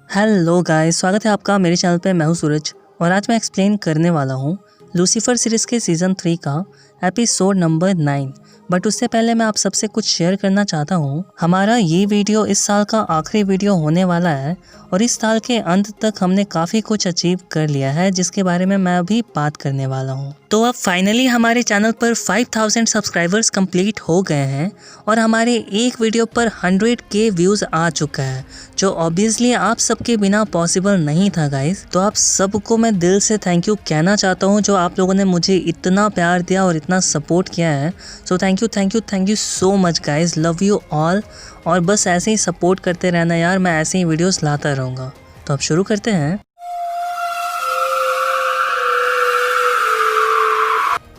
Hello guys, स्वागत है आपका मेरे चैनल पे। मैं हूं सूरज और आज मैं एक्सप्लेन करने वाला हूं लूसीफर सीरीज़ के सीज़न 3 का एपिसोड नंबर 9। बट उससे पहले मैं आप सबसे कुछ शेयर करना चाहता हूं। हमारा ये वीडियो इस साल का आखिरी वीडियो होने वाला है और इस साल के अंत तक हमने काफ़ी कुछ अचीव कर लिया है, जिसके बारे में मैं अभी बात करने वाला हूं। तो अब फाइनली हमारे चैनल पर 5000 सब्सक्राइबर्स कंप्लीट हो गए हैं और हमारे एक वीडियो पर 100K व्यूज़ आ चुका है, जो ऑब्वियसली आप सबके बिना पॉसिबल नहीं था गाइस। तो आप सबको मैं दिल से थैंक यू कहना चाहता हूं, जो आप लोगों ने मुझे इतना प्यार दिया और इतना सपोर्ट किया है। So thank you so much guys, love you all. और बस ऐसे ही सपोर्ट करते रहना यार, मैं ऐसे ही वीडियोस लाता रहूँगा। तो अब शुरू करते हैं।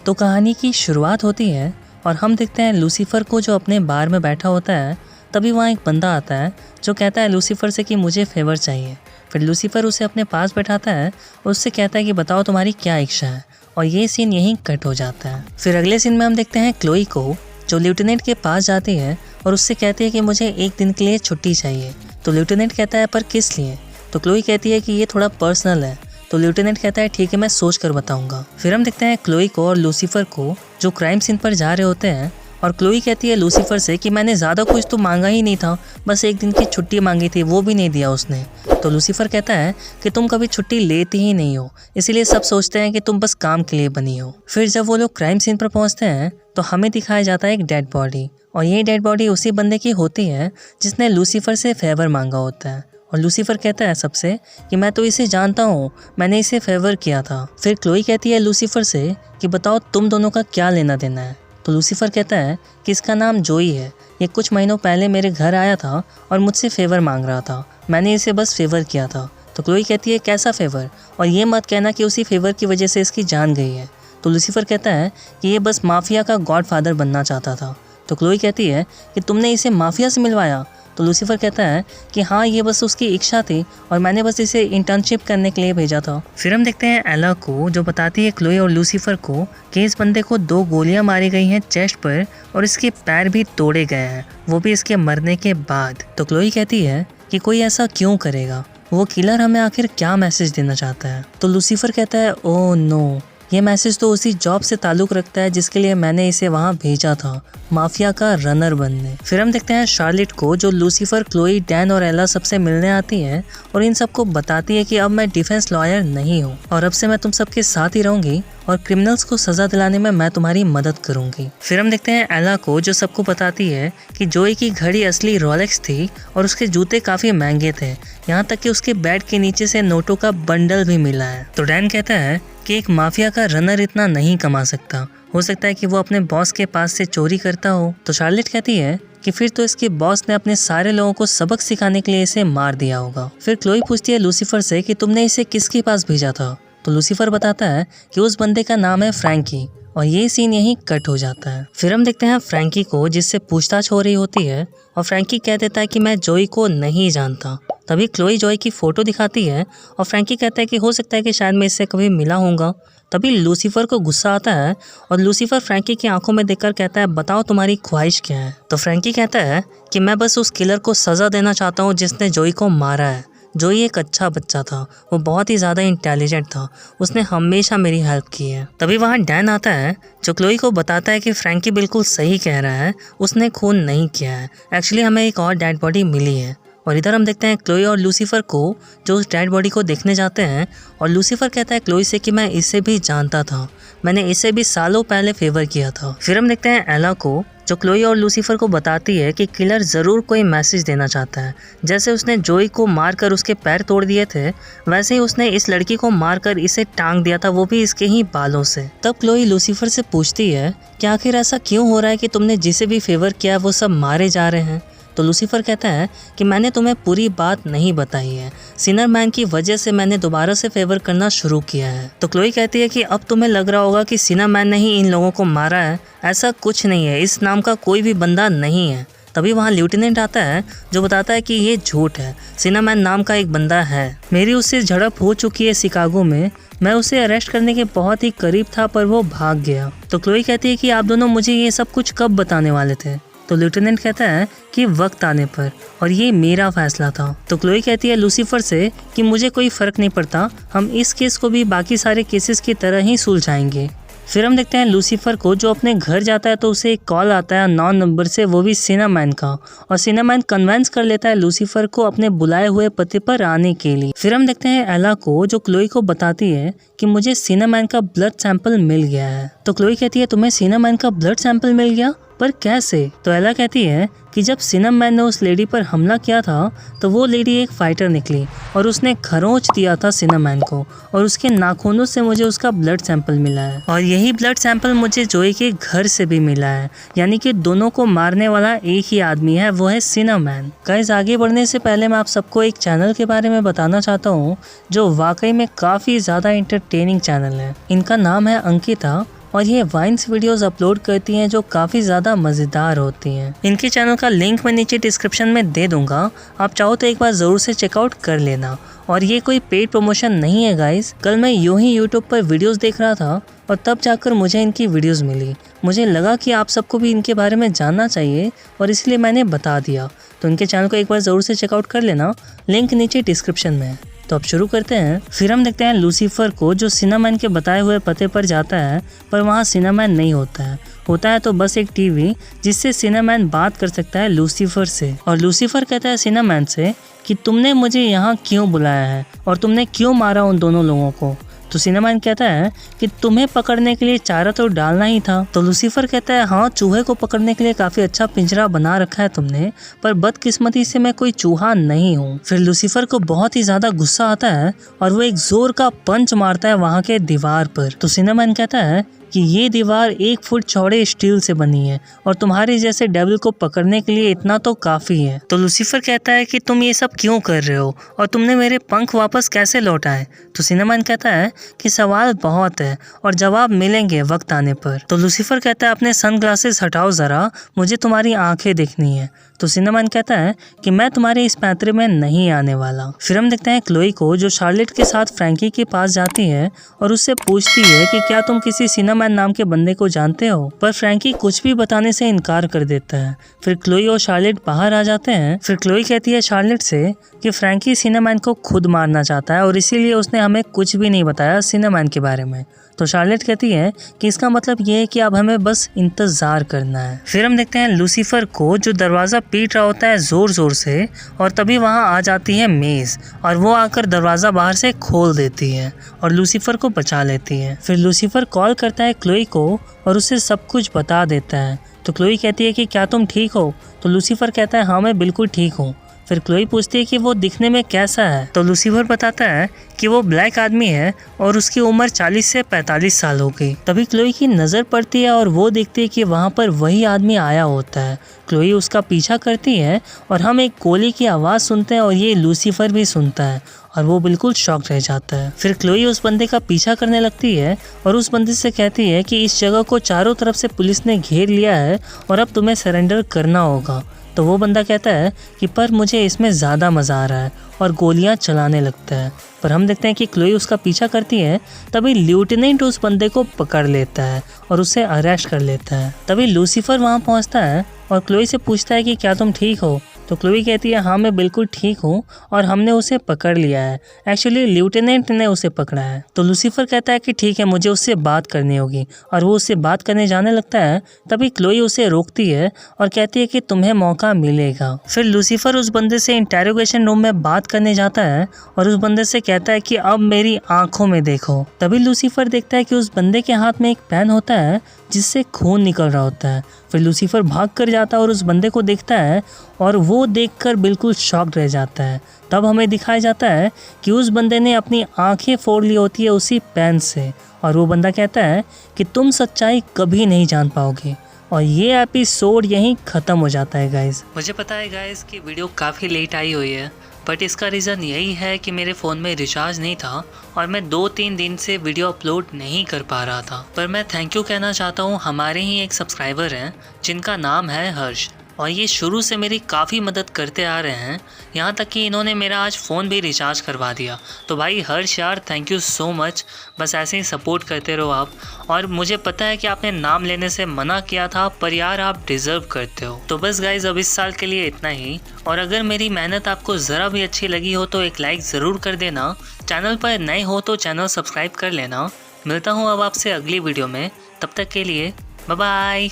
तो कहानी की शुरुआत होती है और हम देखते हैं लूसीफर को, जो अपने बार में बैठा होता है। तभी वहाँ एक बंदा आता है जो कहता है लूसीफर से कि मुझे फेवर चाहिए। फिर लूसीफर उसे अपने पास बैठाता है और उससे कहता है कि बताओ तुम्हारी क्या इच्छा है। और ये सीन यहीं कट हो जाता है। फिर अगले सीन में हम देखते हैं क्लोई को, जो लेफ्टिनेंट के पास जाती है और उससे कहती है कि मुझे एक दिन के लिए छुट्टी चाहिए। तो लेफ्टिनेंट कहता है पर किस लिए? तो क्लोई कहती है कि ये थोड़ा पर्सनल है। तो लेफ्टिनेंट कहता है ठीक है, मैं सोच कर बताऊंगा। फिर हम देखते हैं क्लोई को और लूसीफर को, जो क्राइम सीन पर जा रहे होते हैं। और क्लोई कहती है लूसीफर से कि मैंने ज़्यादा कुछ तो मांगा ही नहीं था, बस एक दिन की छुट्टी मांगी थी, वो भी नहीं दिया उसने। तो लूसीफर कहता है कि तुम कभी छुट्टी लेती ही नहीं हो, इसीलिए सब सोचते हैं कि तुम बस काम के लिए बनी हो। फिर जब वो लोग क्राइम सीन पर पहुंचते हैं तो हमें दिखाया जाता है एक डेड बॉडी, और ये डेड बॉडी उसी बंदे की होती है जिसने लूसीफर से फेवर मांगा होता है। और लूसीफर कहता है सबसे कि मैं तो इसे जानता हूँ, मैंने इसे फेवर किया था। फिर क्लोई कहती है लूसीफर से कि बताओ तुम दोनों का क्या लेना देना है। तो लूसीफर कहता है कि इसका नाम जोई है, ये कुछ महीनों पहले मेरे घर आया था और मुझसे फेवर मांग रहा था, मैंने इसे बस फेवर किया था। तो क्लोई कहती है कैसा फेवर, और ये मत कहना कि उसी फेवर की वजह से इसकी जान गई है। तो लूसीफर कहता है कि ये बस माफिया का गॉडफादर बनना चाहता था। तो क्लोई कहती है कि तुमने इसे माफिया से मिलवाया? तो लूसीफर कहता है कि हाँ, ये बस उसकी इच्छा थी और मैंने बस इसे इंटर्नशिप करने के लिए भेजा था। फिर हम देखते हैं एला को, जो बताती है क्लोई और लूसीफर को कि इस बंदे को 2 गोलियां मारी गई हैं चेस्ट पर और इसके पैर भी तोड़े गए हैं, वो भी इसके मरने के बाद। तो क्लोई कहती है कि कोई ऐसा क्यों करेगा, वो किलर हमें आखिर क्या मैसेज देना चाहता है? तो लूसीफर कहता है ओह नो, ये मैसेज तो उसी जॉब से ताल्लुक रखता है जिसके लिए मैंने इसे वहाँ भेजा था, माफिया का रनर बनने। फिर हम देखते हैं शार्लेट को, जो लूसीफर, क्लोई, डैन और एला सबसे मिलने आती है और इन सबको बताती है कि अब मैं डिफेंस लॉयर नहीं हूँ और अब से मैं तुम सबके साथ ही रहूंगी और क्रिमिनल्स को सजा दिलाने में मैं तुम्हारी मदद करूंगी। फिर हम देखते हैं एला को, जो सबको बताती है कि जोई की घड़ी असली रोलेक्स थी और उसके जूते काफी महंगे थे, यहाँ तक कि उसके बेड के नीचे से नोटों का बंडल भी मिला है। तो डैन कहता है कि एक माफिया का रनर इतना नहीं कमा सकता, हो सकता है कि वो अपने बॉस के पास से चोरी करता हो। तो शार्लेट कहती है कि फिर तो इसके बॉस ने अपने सारे लोगों को सबक सिखाने के लिए इसे मार दिया होगा। फिर क्लोई पूछती है लूसीफर से कि तुमने इसे किसके पास भेजा था? तो लूसीफर बताता है कि उस बंदे का नाम है फ्रैंकी, और ये सीन यहीं कट हो जाता है। फिर हम देखते हैं फ्रैंकी को, जिससे पूछताछ हो रही होती है और फ्रैंकी कह देता है कि मैं जोई को नहीं जानता। तभी क्लोई जोई की फोटो दिखाती है और फ्रैंकी कहता है कि हो सकता है कि शायद मैं इससे कभी मिला होऊंगा। तभी लूसीफर को गुस्सा आता है और लूसीफर फ्रैंकी की आंखों में देखकर कहता है बताओ तुम्हारी ख्वाहिश क्या है? तो फ्रैंकी कहता है कि मैं बस उस किलर को सजा देना चाहता हूँ जिसने जोई को मारा है। जोई एक अच्छा बच्चा था, वो बहुत ही ज़्यादा इंटेलिजेंट था, उसने हमेशा मेरी हेल्प की है। तभी वहाँ डैन आता है, जो क्लोई को बताता है कि फ्रैंकी बिल्कुल सही कह रहा है, उसने खून नहीं किया है, एक्चुअली हमें एक और डेड बॉडी मिली है। और इधर हम देखते हैं क्लोई और लूसीफर को, जो उस डेड बॉडी को देखने जाते हैं। और लूसीफर कहता है क्लोई से कि मैं इसे भी जानता था, मैंने इसे भी सालों पहले फेवर किया था। फिर हम देखते हैं एला को, जो क्लोई और लूसीफर को बताती है कि किलर ज़रूर कोई मैसेज देना चाहता है। जैसे उसने जोई को मारकर उसके पैर तोड़ दिए थे, वैसे ही उसने इस लड़की को मारकर इसे टांग दिया था, वो भी इसके ही बालों से। तब क्लोई लूसीफर से पूछती है कि आखिर ऐसा क्यों हो रहा है कि तुमने जिसे भी फेवर किया वो सब मारे जा रहे हैं? तो लूसीफर कहता है कि मैंने तुम्हें पूरी बात नहीं बताई है, सिनर मैन की वजह से मैंने दोबारा से फेवर करना शुरू किया है। तो क्लोई कहती है कि अब तुम्हें लग रहा होगा कि सिनर मैन ने ही इन लोगों को मारा है, ऐसा कुछ नहीं है, इस नाम का कोई भी बंदा नहीं है। तभी वहाँ लेफ्टिनेंट आता है, जो बताता है कि ये झूठ है, सिनर मैन नाम का एक बंदा है, मेरी उससे झड़प हो चुकी है शिकागो में, मैं उसे अरेस्ट करने के बहुत ही करीब था पर वो भाग गया। तो क्लोई कहती है कि आप दोनों मुझे ये सब कुछ कब बताने वाले थे? तो लेफ्टिनेंट कहता है कि वक्त आने पर, और ये मेरा फैसला था। तो क्लोई कहती है लूसीफर से कि मुझे कोई फ़र्क नहीं पड़ता, हम इस केस को भी बाकी सारे केसेस की तरह ही सुलझाएंगे। फिर हम देखते हैं लूसीफर को जो अपने घर जाता है तो उसे एक कॉल आता है 9 नंबर से, वो भी सिनामैन का, और सिनामैन कन्विंस कर लेता है लूसीफर को अपने बुलाए हुए पते पर आने के लिए। फिर हम देखते हैं एला को जो क्लोई को बताती है कि मुझे सिनामैन का ब्लड सैंपल मिल गया है। तो क्लोई कहती है तुम्हें सिनामैन का ब्लड सैंपल मिल गया, पर कैसे? तो एला कहती है कि जब सिनामैन ने उस लेडी पर हमला किया था तो वो लेडी एक फाइटर निकली और उसने खरोंच दिया था सिनामैन को, और उसके नाखूनों से मुझे उसका ब्लड सैंपल मिला है, और यही ब्लड सैंपल मुझे जोई के घर से भी मिला है, यानी कि दोनों को मारने वाला एक ही आदमी है, वो है सिनामैन। गाइस, आगे बढ़ने से पहले मैं आप सबको एक चैनल के बारे में बताना चाहता हूँ जो वाकई में काफ़ी ज़्यादा इंटरटेनिंग चैनल है। इनका नाम है अंकिता, और ये वाइन्स वीडियोस अपलोड करती हैं जो काफ़ी ज़्यादा मज़ेदार होती हैं। इनके चैनल का लिंक मैं नीचे डिस्क्रिप्शन में दे दूंगा, आप चाहो तो एक बार ज़रूर से चेकआउट कर लेना। और ये कोई पेड प्रमोशन नहीं है गाइस, कल मैं यूं ही यूट्यूब पर वीडियोस देख रहा था और तब जाकर मुझे इनकी वीडियोस मिली। मुझे लगा कि आप सबको भी इनके बारे में जानना चाहिए और इसलिए मैंने बता दिया। तो इनके चैनल को एक बार ज़रूर से चेकआउट कर लेना, लिंक नीचे डिस्क्रिप्शन में है। तो अब शुरू करते हैं। फिर हम देखते हैं लूसीफर को जो सिनामैन के बताए हुए पते पर जाता है, पर वहाँ सिनामैन नहीं होता है। होता है तो बस एक टीवी जिससे सिनामैन बात कर सकता है लूसीफर से। और लूसीफर कहता है सिनामैन से कि तुमने मुझे यहाँ क्यों बुलाया है और तुमने क्यों मारा उन दोनों लोगों को। तो सिनामैन कहता है कि तुम्हें पकड़ने के लिए चारा तो डालना ही था। तो लूसीफर कहता है हाँ, चूहे को पकड़ने के लिए काफ़ी अच्छा पिंजरा बना रखा है तुमने, पर बदकिस्मती से मैं कोई चूहा नहीं हूँ। फिर लूसीफर को बहुत ही ज़्यादा गुस्सा आता है और वो एक जोर का पंच मारता है वहाँ के दीवार पर। तो सिनामैन कहता है कि ये दीवार 1 फुट चौड़े स्टील से बनी है और तुम्हारे जैसे डेविल को पकड़ने के लिए इतना तो काफ़ी है। तो लूसीफर कहता है कि तुम ये सब क्यों कर रहे हो और तुमने मेरे पंख वापस कैसे लौटाए। तो सिनामैन कहता है कि सवाल बहुत है और जवाब मिलेंगे वक्त आने पर। तो लूसीफर कहता है अपने सनग्लासेस हटाओ ज़रा, मुझे तुम्हारी आंखें देखनी है। तो सिनामैन कहता है कि मैं तुम्हारे इस पैंतरे में नहीं आने वाला। फिर हम देखते हैं क्लोई को जो शार्लेट के साथ फ्रैंकी के पास जाती है और उससे पूछती है कि क्या तुम किसी सिनामैन नाम के बंदे को जानते हो, पर फ्रैंकी कुछ भी बताने से इनकार कर देता है। फिर क्लोई और शार्लेट बाहर आ जाते हैं। फिर क्लोई कहती है शार्लेट से कि फ्रैंकी सिनामैन को खुद मारना चाहता है और इसीलिए उसने हमें कुछ भी नहीं बताया सिनामैन के बारे में। तो शार्लेट कहती है कि इसका मतलब ये है कि अब हमें बस इंतजार करना है। फिर हम देखते हैं लूसीफर को जो दरवाज़ा पीट रहा होता है ज़ोर ज़ोर से, और तभी वहाँ आ जाती है मेज़ और वो आकर दरवाज़ा बाहर से खोल देती है और लूसीफर को बचा लेती है। फिर लूसीफर कॉल करता है क्लोई को और उसे सब कुछ बता देता है। तो क्लोई कहती है कि क्या तुम ठीक हो। तो लूसीफर कहता है हाँ, मैं बिल्कुल ठीक हूँ। फिर क्लोई पूछती है कि वो दिखने में कैसा है। तो लूसीफर बताता है कि वो ब्लैक आदमी है और उसकी उम्र 40 से 45 साल हो गई। तभी क्लोई की नज़र पड़ती है और वो देखती है कि वहाँ पर वही आदमी आया होता है। क्लोई उसका पीछा करती है और हम एक गोली की आवाज़ सुनते हैं और ये लूसीफर भी सुनता है और वो बिल्कुल शॉक रह जाता है। फिर क्लोई उस बंदे का पीछा करने लगती है और उस बंदे से कहती है कि इस जगह को चारों तरफ से पुलिस ने घेर लिया है और अब तुम्हें सरेंडर करना होगा। तो वो बंदा कहता है कि पर मुझे इसमें ज़्यादा मज़ा आ रहा है और गोलियां चलाने लगता है। पर हम देखते हैं कि क्लोई उसका पीछा करती है। तभी लेफ्टिनेंट उस बंदे को पकड़ लेता है और उसे अरेस्ट कर लेता है। तभी लूसीफर वहाँ पहुँचता है और क्लोई से पूछता है कि क्या तुम ठीक हो। तो क्लोई कहती है हाँ, मैं बिल्कुल ठीक हूँ और हमने उसे पकड़ लिया है। एक्चुअली लेफ्टिनेंट ने उसे पकड़ा है। तो लूसीफर कहता है कि ठीक है, मुझे उससे बात करनी होगी और वो उससे बात करने जाने लगता है। तभी क्लोई उसे रोकती है और कहती है कि तुम्हें मौका मिलेगा। फिर लूसीफर उस बंदे से इंटेरोगेशन रूम में बात करने जाता है और उस बंदे से कहता है कि अब मेरी आंखों में देखो। तभी लूसीफर देखता है कि उस बंदे के हाथ में एक पेन होता है जिससे खून निकल रहा होता है। फिर लूसीफर भाग कर जाता है और उस बंदे को देखता है और वो देखकर बिल्कुल शॉक्ड रह जाता है। तब हमें दिखाया जाता है कि उस बंदे ने अपनी आंखें फोड़ ली होती है उसी पेन से, और वो बंदा कहता है कि तुम सच्चाई कभी नहीं जान पाओगे। और ये एपिसोड यहीं ख़त्म हो जाता है गाइज। मुझे पता है गाइज कि वीडियो काफ़ी लेट आई हुई है, बट इसका रीज़न यही है कि मेरे फ़ोन में रिचार्ज नहीं था और मैं 2-3 दिन से वीडियो अपलोड नहीं कर पा रहा था। पर मैं थैंक यू कहना चाहता हूँ, हमारे ही एक सब्सक्राइबर हैं जिनका नाम है हर्ष। और ये शुरू से मेरी काफ़ी मदद करते आ रहे हैं, यहाँ तक कि इन्होंने मेरा आज फ़ोन भी रिचार्ज करवा दिया। तो भाई हर्ष यार, थैंक यू सो मच। बस ऐसे ही सपोर्ट करते रहो आप। और मुझे पता है कि आपने नाम लेने से मना किया था, पर यार आप डिज़र्व करते हो। तो बस गाइज़, अब इस साल के लिए इतना ही। और अगर मेरी मेहनत आपको ज़रा भी अच्छी लगी हो तो एक लाइक ज़रूर कर देना। चैनल पर नए हो तो चैनल सब्सक्राइब कर लेना। मिलता हूँ अब आपसे अगली वीडियो में, तब तक के लिए बाय बाय।